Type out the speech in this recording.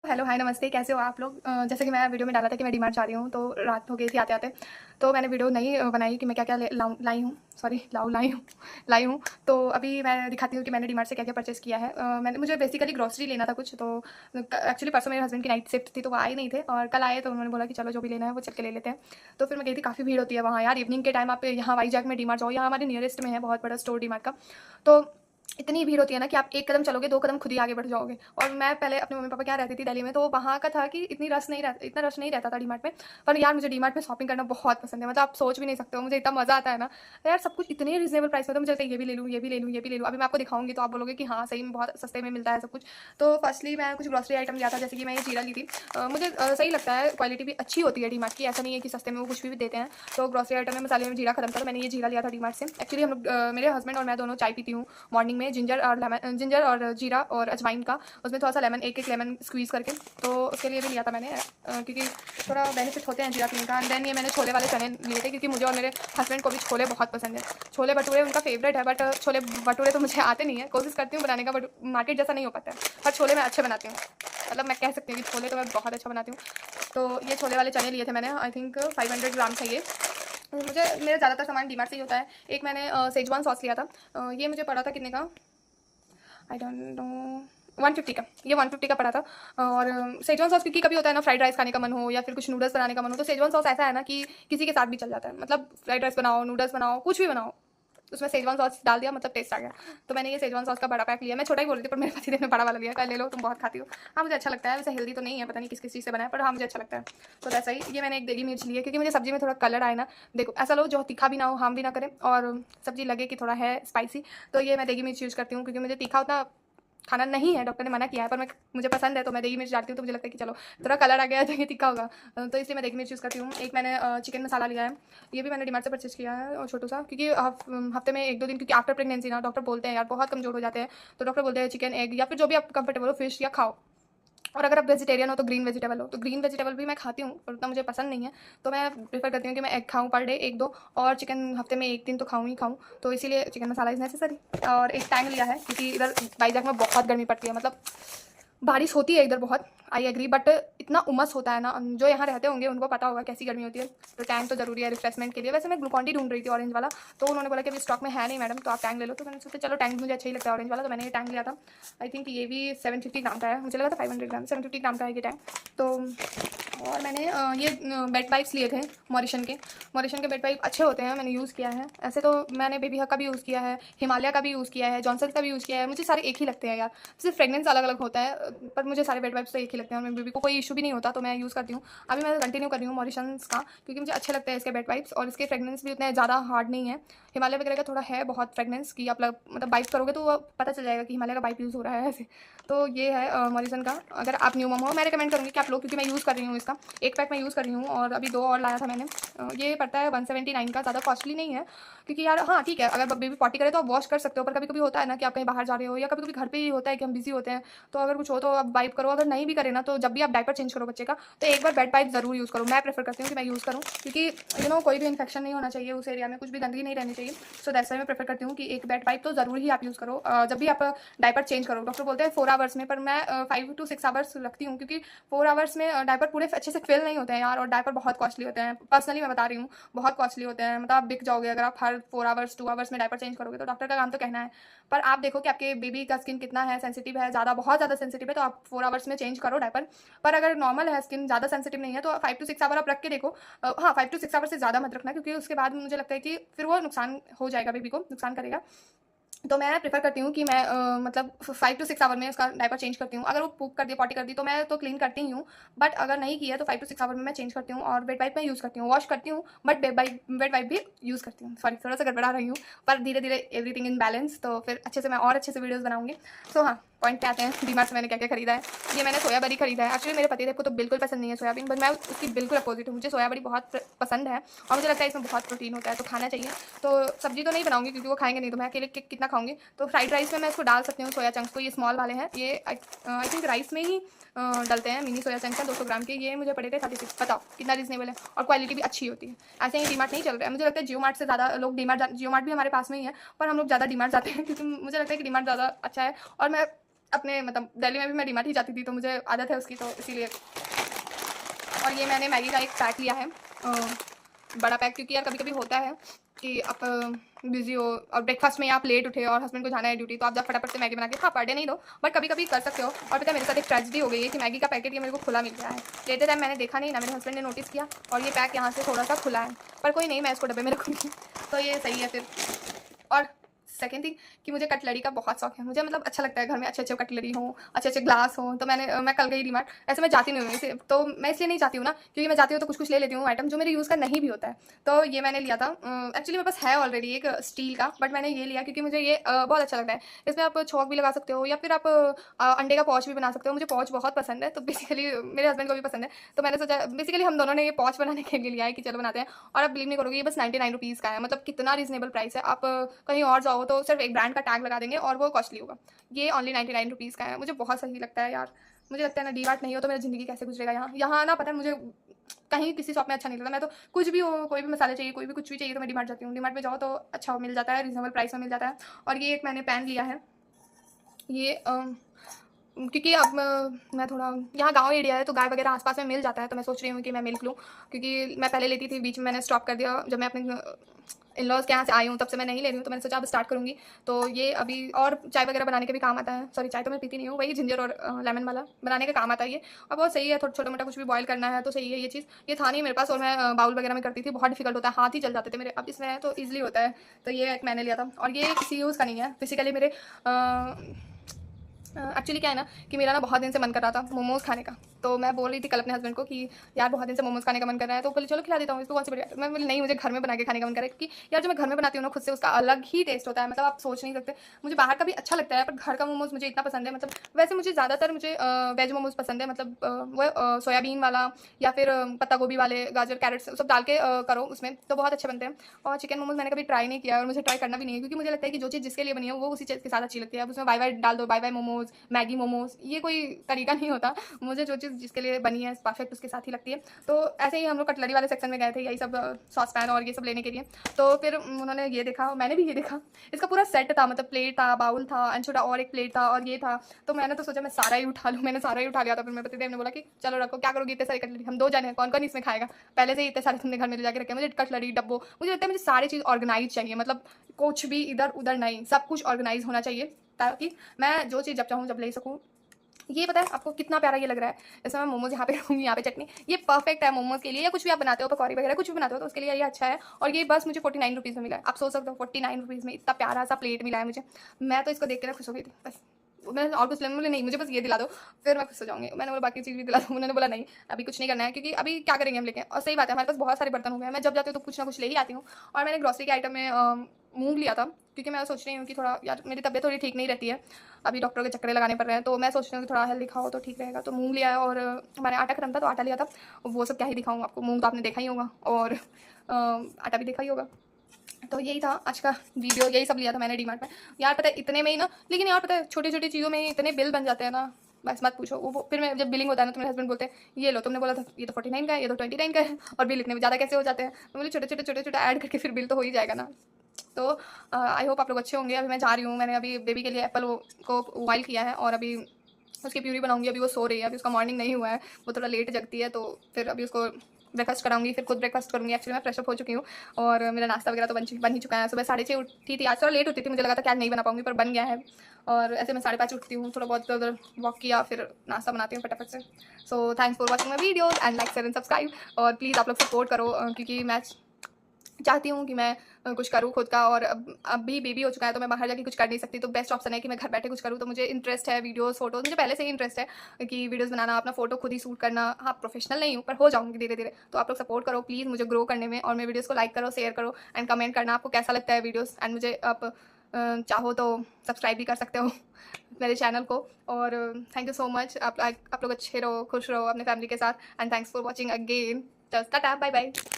Hello, हाय, नमस्ते, कैसे हो आप लोग? जैसे कि मैं वीडियो में डाला था कि मैं डीमार्ट जा रही हूँ, तो रात हो गई थी आते-आते। तो मैंने वीडियो नहीं बनाई कि मैं क्या-क्या ले लाऊँ लाई हूँ, सॉरी लाऊँ लाई हूँ लाई हूँ। तो अभी मैं दिखाती हूँ कि मैंने डीमार्ट से क्या-क्या परचेज़ किया है। मुझे बेसिकली ग्रोसरी लेना था कुछ, तो एक्चुअली परसों मेरे हस्बैंड की नाइट शिफ्ट थी, तो वो आए नहीं थे और कल आए तो उन्होंने बोला कि चलो जो भी लेना है वो चल के ले लेते हैं। तो फिर मैं गई थी, काफ़ी भीड़ होती है वहाँ यार, इवनिंग के टाइम आप यहाँ वाईजैक में डीमार्ट जाओ, यहाँ हमारे नियरेस्ट में है बहुत बड़ा स्टोर डीमार्ट का। तो इतनी भीड़ होती है ना कि आप 1 कदम चलोगे, 2 कदम खुद ही आगे बढ़ जाओगे। और मैं पहले अपने मम्मी-पापा के यहाँ रहती थी दिल्ली में, तो वहाँ का था कि इतना रश नहीं रहता था डीमार्ट में। पर यार मुझे डीमार्ट में शॉपिंग करना बहुत पसंद है, मतलब आप सोच भी नहीं सकते हो, मुझे इतना मज़ा आता है ना। यार सब कुछ इतने रीज़नेबल प्राइस में, तो मुझे लगता है ये भी ले लूँ, ये भी ले लूँ, ये भी ले लूँ। अभी मैं आपको दिखाऊँगी तो आप बोलोगे कि हाँ, सही में बहुत सस्ते में मिलता है सब कुछ। तो फर्स्टली मैं कुछ ग्रोसरी आइटम लिया था, जैसे कि मैं ये जीरा ली थी। मुझे सही लगता है, क्वालिटी भी अच्छी होती है डीमार्ट की, ऐसा नहीं है कि सस्ते में वो कुछ भी देते हैं। तो ग्रोसरी आइटम में मसाले में जीरा खत्म था, तो मैंने ये जीरा लिया था डीमार्ट से। एक्चुअली हम लोग मेरे हस्बैंड और मैं दोनों चाय पीती हूँ मॉर्निंग में, जिंजर और जीरा और अजवाइन का, उसमें थोड़ा-सा लेमन, एक-एक लेमन स्क्वीज़ करके, तो उसके लिए भी लिया था मैंने, क्योंकि थोड़ा बेनिफिट होते हैं जीरा पीने का। एंड देन ये मैंने छोले वाले चने लिए थे, क्योंकि मुझे और मेरे हस्बैंड को भी छोले बहुत पसंद है। छोले भटूरे उनका फेवरेट है, बट छोले भटूरे तो मुझे आते नहीं है, कोशिश करती हूँ बनाने का, बट मार्केट जैसा नहीं हो पाता है। पर छोले मैं अच्छे बनाती हूँ, मतलब मैं कह सकती हूँ कि छोले तो मैं बहुत अच्छा बनाती हूँ। तो ये छोले वाले चने लिए थे मैंने, आई थिंक 500 ग्राम था ये। मुझे मेरा ज़्यादातर सामान डीमार्ट से ही होता है। एक मैंने शेज़वान सॉस लिया था, ये मुझे पड़ा था कितने का, आई डोंट नो, 150 का, ये 150 का पड़ा था। और शेज़वान सॉस, क्योंकि कभी होता है ना फ्राइड राइस खाने का मन हो या फिर कुछ नूडल्स बनाने का मन हो, तो शेज़वान सॉस ऐसा है ना कि किसी के साथ भी चल जाता है। मतलब फ्राइड राइस बनाओ, नूडल्स बनाओ, कुछ भी बनाओ, उसमें शेज़वान सॉस डाल दिया, मतलब टेस्ट आ गया। तो मैंने ये शेज़वान सॉस का बड़ा पैक लिया। मैं छोटा ही बोल रही थी, पर मेरे पतिदेव ने बड़ा वाला लिया, कहा ले लो तुम बहुत खाती हो। हाँ, मुझे अच्छा लगता है, वैसे हेल्दी तो नहीं है, पता नहीं किस-किस चीज़ से बना है, पर हाँ, मुझे अच्छा लगता है। तो वैसा ही ये मैंने एक देगी मिर्च ली है, क्योंकि मुझे सब्ज़ी में थोड़ा कलर आए ना, देखो ऐसा लो जो तीखा भी ना हो, हार्म भी ना करे, और सब्ज़ी लगे कि थोड़ा है स्पाइसी। तो ये मैं देगी मिर्च यूज़ करती हूँ, क्योंकि मुझे तीखा उतना खाना नहीं है, डॉक्टर ने मना किया है, पर मुझे पसंद है, तो मैं देगी मिर्च डालती हूँ, तो मुझे लगता है कि चलो थोड़ा कलर आ गया है तो ये तीखा होगा। तो इसलिए मैं देगी मिर्च यूज़ करती हूँ। एक मैंने चिकन मसाला लिया है, ये भी मैंने डीमार्ट से परचेज़ किया है, और छोटू सा, क्योंकि हफ्ते में 1-2 दिन, क्योंकि आफ्टर प्रेगनेंसी ना डॉक्टर बोलते हैं यार बहुत कमज़ोर हो जाते हैं, तो डॉक्टर बोलते हैं चिकन, एग या फिर जो भी आप कंफर्टेबल हो, फिश या खाओ। और अगर आप वेजिटेरियन हो तो ग्रीन वेजिटेबल हो, तो ग्रीन वेजिटेबल भी मैं खाती हूँ, पर उतना मुझे पसंद नहीं है। तो मैं प्रेफ़र करती हूँ कि मैं एग खाऊँ पर डे 1-2, और चिकन हफ्ते में 1 दिन तो खाऊँ ही खाऊँ। तो इसीलिए चिकन मसाला इज़ नेसेसरी। और एक टैंग लिया है, क्योंकि इधर वाइज़ाग में बहुत गर्मी पड़ती है, मतलब बारिश होती है इधर बहुत, आई एग्री, बट इतना उमस होता है ना, जो यहाँ रहते होंगे उनको पता होगा कैसी गर्मी होती है। तो टैंक तो ज़रूरी है रिफ्रेशमेंट के लिए। वैसे मैं ग्लूकॉन डी ढूंढ रही थी ऑरेंज वाला, तो उन्होंने बोला कि अभी स्टॉक में है नहीं मैडम, तो आप टैंक ले लो। तो मैंने सोचा चलो टैंक मुझे अच्छा ही लगता है ऑरेंज वाला, तो मैंने ये टैंक लिया था। आई थिंक ये भी 750 ग्राम का है, मुझे लगा था 500 ग्राम, 750 ग्राम का है ये टैंक। तो और मैंने ये बेड वाइप्स लिए थे मॉरिशन के बेड वाइप अच्छे होते हैं, मैंने यूज़ किया है। ऐसे तो मैंने बेबी हग का भी यूज़ किया है, हिमालय का भी यूज़ किया है, जॉनसन का भी यूज़ किया है। मुझे सारे एक ही लगते हैं यार, सिर्फ फ्रेगनेंस अलग अलग होता है, पर मुझे सारे बेड वाइप्स तो एक ही लगते हैं, और मेरी बेबी को कोई इशू भी नहीं होता, तो मैं यूज़ करती हूँ। अभी मैं कंटिन्यू कर रही हूँ मॉरिशंस का, क्योंकि मुझे अच्छे लगते हैं इसके बेड वाइप्स, और इसके फ्रेगनेंस भी उतने ज़्यादा हार्ड नहीं है। हिमालय वगैरह का थोड़ा है बहुत फ्रेगनेंस की, आप मतलब बाइप करोगे तो वो पता चल जाएगा कि हिमालय का बाइप यूज़ हो रहा है ऐसे। तो ये है मॉरिसन का। अगर आप न्यू मम हो, मैं रिकमेंड करूँगी कि आप लो, क्योंकि मैं यूज़ कर रही हूँ इसका, एक पैक मैं यूज़ कर रही हूँ, और अभी 2 और लाया था मैंने। ये पड़ता है 179 का, ज़्यादा कॉस्टली नहीं है, क्योंकि यार हाँ ठीक है, अगर बेबी पॉटी करे तो आप वॉश कर सकते हो, पर कभी कभी होता है ना कि आप कहीं बाहर जा रहे हो, या कभी कभी घर पे ही होता है कि हम बिजी होते हैं, तो अगर कुछ हो तो आप वाइप करो। अगर नहीं भी करे ना, तो जब भी आप डायपर चेंज करो बच्चे का, तो एक बार बेड वाइप जरूर यूज़ करो। मैं प्रेफर करती हूँ कि मैं यूज़ करूँ, क्योंकि कोई भी इन्फेक्शन नहीं होना चाहिए उस एरिया में, कुछ भी गंदगी नहीं रहनी चाहिए। सो दैट्स व्हाई मैं प्रेफर करती हूँ कि एक बेड वाइप तो ज़रूर ही आप यूज़ करो, जब भी आप डायपर चेंज करो। डॉक्टर बोलते हैं 4 आवर्स में, पर मैं 5 to 6 आवर्स रखती हूँ, क्योंकि 4 आवर्स में डायपर पूरे अच्छे से फिल नहीं होते हैं यार, और डायपर बहुत कॉस्टली होते हैं, पर्सनली मैं बता रही हूँ, बहुत कॉस्टली होते हैं। मतलब आप बिक जाओगे अगर आप हर 4 आवर्स 2 आवर्स में डायपर चेंज करोगे, तो डॉक्टर का काम तो कहना है, पर आप देखो कि आपके बेबी का स्किन कितना है, सेंसिटिव है, ज़्यादा बहुत ज़्यादा सेंसिटिव है, तो आप 4 आवर्स में चेंज करो डायपर। पर अगर नॉर्मल है स्किन, ज़्यादा सेंसिटिव नहीं है, तो 5 to 6 आवर आप रख के देखो। हाँ, 5 to 6 आवर से ज़्यादा मत रखना, क्योंकि उसके बाद मुझे लगता है कि फिर वो नुकसान हो जाएगा, बेबी को नुकसान करेगा। तो मैं प्रेफ़र करती हूँ कि मैं मतलब 5 टू 6 आवर में उसका डायपर चेंज करती हूँ। अगर वो पूप कर दी, पॉटी कर दी, तो मैं तो क्लीन करती ही हूँ, बट अगर नहीं किया तो 5 टू 6 आवर में मैं चेंज करती हूँ, और वेट वाइप मैं यूज़ करती हूँ, वॉश करती हूँ, बट वेट वाइप भी यूज़ करती हूँ। सॉरी, थोड़ा-सा गड़बड़ा रही हूँ, पर धीरे-धीरे एवरीथिंग इन बैलेंस, तो फिर अच्छे से मैं और अच्छे से वीडियोज़ बनाऊँगी। सो हाँ, पॉइंट पे आते हैं, डीमार्ट से मैंने क्या-क्या खरीदा है। ये मैंने सोया बड़ी खरीदा है। एक्चुअली मेरे पतिदेव को तो बिल्कुल पसंद नहीं है सोयाबीन, बट मैं उसकी बिल्कुल अपोज़िट हूँ। मुझे सोया बड़ी बहुत पसंद है, और मुझे लगता है इसमें बहुत प्रोटीन होता है, तो खाना चाहिए। तो सब्ज़ी तो नहीं बनाऊँगी, क्योंकि वो खाएँगे नहीं, तो मैं अकेले कितना खाऊँगी। तो फ्राइड राइस में मैं इसको डाल सकती हूँ, सोया चंक्स को, ये स्मॉल वाले हैं। ये आई थिंक राइस में ही डलते हैं, मिनी सोया चंक्स हैं 200 ग्राम के। ये मुझे पड़े थे 36, बताओ कितना रीज़नेबल है, और क्वालिटी भी अच्छी होती है। ऐसे ही डीमार्ट नहीं चल रहा है, मुझे लगता है जियो मार्ट से ज़्यादा लोग जियो मार्ट भी हमारे पास में ही है, पर हम लोग ज़्यादा डीमार्ट जाते हैं, क्योंकि मुझे लगता है कि डीमार्ट ज़्यादा अच्छा है। और मैं अपने मतलब दिल्ली में भी मैं डीमार्ट ही जाती थी, तो मुझे आदत है उसकी, तो इसीलिए। और ये मैंने मैगी का एक पैक लिया है, बड़ा पैक, क्योंकि यार कभी कभी होता है कि आप बिजी हो और ब्रेकफास्ट में आप लेट उठे और हस्बैंड को जाना है ड्यूटी, तो आप जब फटाफट से मैगी बना के, हाँ पर डे नहीं दो बट कभी कभी कर सकते हो। और पता है मेरे साथ एक ट्रेजेडी हो गई है कि मैगी का पैकेट ये मेरे को खुला मिल गया है। लेते टाइम मैंने देखा नहीं, ना मेरे हस्बैंड ने नोटिस किया, और ये पैक यहाँ से थोड़ा सा खुला है, पर कोई नहीं, मैं इसको डब्बे में रखूँगी, तो ये सही है फिर। और सेकेंड थिंग कि मुझे कटलरी का बहुत शौक है, मुझे मतलब अच्छा लगता है घर में अच्छे अच्छे कटलरी हो, अच्छे अच्छे ग्लास हो। तो मैं कल गई डीमार्ट, ऐसे मैं जाती नहीं हूँ इसे, तो मैं इसलिए नहीं जाती हूँ ना, क्योंकि मैं जाती हूँ तो कुछ कुछ ले लेती हूँ आइटम जो मेरे यूज़ का नहीं भी होता है। तो ये मैंने लिया था, एक्चुअली मेरे पास है ऑलरेडी एक स्टील का, बट मैंने ये लिया क्योंकि मुझे ये बहुत अच्छा लगता है। इसमें आप छौक भी लगा सकते हो, या फिर आप अंडे का पॉच भी बना सकते हो। मुझे पॉच बहुत पसंद है, तो बेसिकली मेरे हस्बैंड को भी पसंद है, तो मैंने सोचा बेसिकली हम दोनों ने ये पॉच बनाने के लिए लिया है कि चलो बनाते हैं। और आप बिलीव नहीं करोगे, ये बस 99 रुपीज़ का है, मतलब कितना रीजनेबल प्राइस है। आप कहीं और जाओ तो सिर्फ एक ब्रांड का टैग लगा देंगे और वो कॉस्टली होगा, ये ओनली 99 रुपीज़ का है। मुझे बहुत सही लगता है यार, मुझे लगता है ना डीमार्ट नहीं हो तो मेरी ज़िंदगी कैसे गुजरेगा यहाँ ना, पता है मुझे कहीं किसी शॉप में अच्छा नहीं लगता। मैं तो कुछ भी हो, कोई भी मसाले चाहिए, कोई भी कुछ भी चाहिए, तो मैं डीमार्ट जाती हूँ। डीमार्ट में जाओ तो अच्छा मिल जाता है, रीजनेबल प्राइस में मिल जाता है। और ये एक मैंने पैन लिया है, ये क्योंकि अब मैं थोड़ा यहाँ गांव एरिया है, तो गाय वगैरह आसपास में मिल जाता है, तो मैं सोच रही हूँ कि मैं मिल्क लूँ, क्योंकि मैं पहले लेती थी, बीच में मैंने स्टॉप कर दिया जब मैं अपने इन लॉज के यहाँ से आई हूँ, तब से मैं नहीं ले रही हूँ। तो मैंने सोचा अब स्टार्ट करूँगी, तो ये अभी और चाय वगैरह बनाने के भी काम आता है। सॉरी, चाय तो मैं पीती नहीं हूँ, वही जिंजर और लेमन वाला बनाने का काम आता है ये, और बहुत सही है। थोड़ा छोटा मोटा कुछ भी बॉयल करना है तो सही है ये चीज़। ये था नहीं मेरे पास, और मैं बाउल वगैरह में करती थी, बहुत डिफिकल्ट होता है, हाथ ही चल जाते थे मेरे। अब इसमें है तो ईजिली होता है, तो ये एक मैंने लिया था। और ये किसी यूज़ का नहीं है, बेसिकली मेरे एक्चुअली क्या है ना कि मेरा ना बहुत दिन से मन कर रहा था मोमोज़ खाने का। तो मैं बोल रही थी कल अपने हस्बैंड को कि यार बहुत दिन से मोमोज़ खाने का मन कर रहा है, तो बोले चलो खिला देता हूँ इसको, कौन सी बढ़िया। मैं बोली नहीं, मुझे घर में बना के खाने का मन कर रहा है, क्योंकि यार जो मैं घर में बनाती हूँ ना खुद से, उसका अलग ही टेस्ट होता है, मतलब आप सोच नहीं सकते। मुझे बाहर का भी अच्छा लगता है, पर घर का मोमोज़ मुझे इतना पसंद है। मतलब वैसे मुझे ज़्यादातर मुझे वेज मोमोज़ पसंद है, मतलब वो सोयाबीन वाला, या फिर पत्ता गोभी वाले, गाजर कैरेट सब डाल के करो उसमें, तो बहुत अच्छे बनते हैं। और चिकन मोमोज़ मैंने कभी ट्राई नहीं किया, और मुझे ट्राई करना भी नहीं है, क्योंकि मुझे लगता है कि जो चीज़ जिसके लिए बनी है वो उसी चीज़ के साथ अच्छी लगती है। अब उसमें वाई वाई डाल दो, वाई वाई मोमोज़, मैगी मोमोज़, ये कोई तरीका नहीं होता। मुझे जो चीज़ जिसके लिए बनी है परफेक्ट उसके साथ ही लगती है। तो ऐसे ही हम लोग कटलरी वाले सेक्शन में गए थे, यही सब सॉस पैन और ये सब लेने के लिए। तो फिर उन्होंने ये देखा, मैंने भी ये देखा, इसका पूरा सेट था, मतलब प्लेट था, बाउल था, एंड छोटा और एक प्लेट था, और ये था। तो मैंने तो सोचा मैं सारा ही उठा लूँ, मैंने सारा ही उठा लिया था। फिर मेरे पतिदेव ने बोला कि चलो रखो, क्या करोगी इतने सारी कटलरी, हम 2 जने हैं, कौन कौन इसमें खाएगा, पहले से ही इतने सारे तुमने घर में ले जाके रखे। मुझे कटलरी डब्बो, मुझे लगता है मुझे सारी चीज़ ऑर्गेनाइज चाहिए, मतलब कुछ भी इधर उधर नहीं, सब कुछ ऑर्गेनाइज होना चाहिए, ताकि मैं जो चीज़ जब चाहूँ जब ले सकूँ। ये पता है आपको कितना प्यारा ये लग रहा है, जैसे मैं मोमोज यहाँ पे रखूँगी, यहाँ पे चटनी, ये परफेक्ट है मोमोज के लिए, या कुछ भी आप बनाते हो, पकौड़ी वगैरह कुछ भी बनाते हो, तो उसके लिए ये अच्छा है। और ये बस मुझे 49 रुपीज़ में मिला है। आप सोच सकते हो 49 रुपीज़ में इतना प्यारा सा प्लेट मिला है मुझे। मैं तो इसको देख के ना खुश हो गई थी बस। मैंने और कुछ लेने, बोले नहीं मुझे बस ये दिला दो, फिर मैं खुश हो जाऊँगी। मैंने बोला बाकी चीज़ भी दिला दो, उन्होंने बोला नहीं अभी कुछ नहीं करना है, क्योंकि अभी क्या करेंगे हम लेके। और सही बात है, हमारे पास बहुत सारे बर्तन हो गए हैं, मैं जब जाती हूँ तो कुछ ना कुछ ले ही आती हूँ। और मैंने ग्रॉसरी के आइटम में मूंग लिया था, क्योंकि मैं सोच रही हूँ कि थोड़ा यार मेरी तबीयत थोड़ी ठीक नहीं रहती है, अभी डॉक्टर के चक्कर लगाने पड़ रहे हैं, तो मैं सोच रही हूँ कि थोड़ा हेल्दी खाओ तो ठीक रहेगा। तो मूंग लिया है, और हमारे आटा खत्म था तो आटा लिया था। वो सब क्या ही दिखाऊँ आपको, मूंग तो आपने देखा ही होगा, और आटा भी देखा ही होगा। तो यही था आज का वीडियो, यही सब लिया था मैंने डीमार्ट में। यार पता है इतने में ही ना, लेकिन यार पता है छोटी छोटी चीज़ों में इतने बिल बन जाते हैं ना, बस मत पूछो। वो फिर मैं जब बिलिंग होता है ना, तो मेरे हस्बैंड बोलते हैं ये लो, तुमने बोला था ये तो 49 का है, ये तो 29 का है, और बिल इतने में ज़्यादा कैसे हो जाते हैं। तो बोले छोटे छोटे ऐड करके फिर बिल तो हो ही जाएगा ना। तो आई होप आप लोग अच्छे होंगे। अभी मैं जा रही हूँ, मैंने अभी बेबी के लिए एप्पल को बॉयल किया है, और अभी उसकी प्यूरी बनाऊंगी। अभी वो सो रही है, अभी उसका मॉर्निंग नहीं हुआ है, वो थोड़ा लेट जगती है, तो फिर अभी उसको ब्रेकफास्ट कराऊंगी, फिर खुद ब्रेकफास्ट करूँगी। एक्चुअली मैं फ्रेश अप हो चुकी हूँ, और मेरा नाश्ता वगैरह तो बन ही चुका है। सुबह 6:30 उठी थी, आज थोड़ा लेट उठी थी, मुझे लगा था कि आज नहीं बना पाऊंगी, पर बन गया है। और ऐसे मैं 5:30 उठती हूँ, थोड़ा बहुत उधर वॉक किया, फिर नाश्ता बनाती हूँ फटाफट से। So thanks for watching my videos and like share and subscribe. और प्लीज़ आप लोग सपोर्ट करो, क्योंकि मैं चाहती हूँ कि मैं कुछ करूँ खुद का। और अब भी बेबी हो चुका है, तो मैं बाहर जाके कुछ कर नहीं सकती, तो बेस्ट ऑप्शन है कि मैं घर बैठे कुछ करूँ। तो मुझे इंटरेस्ट है वीडियोस फोटोज़, मुझे पहले से ही इंटरेस्ट है कि वीडियोस बनाना, अपना फोटो खुद ही शूट करना। हाँ प्रोफेशनल नहीं हूँ, पर हो जाऊँगी धीरे धीरे। तो आप लोग सपोर्ट करो प्लीज़ मुझे ग्रो करने में, और मेरे वीडियोज़ को लाइक करो, शेयर करो, एंड कमेंट करना आपको कैसा लगता है वीडियोज़। एंड मुझे आप चाहो तो सब्सक्राइब भी कर सकते हो मेरे चैनल को। और थैंक यू सो मच। आप लोग अच्छे रहो, खुश रहो अपने फैमिली के साथ, and thanks for watching again. Tata, bye bye.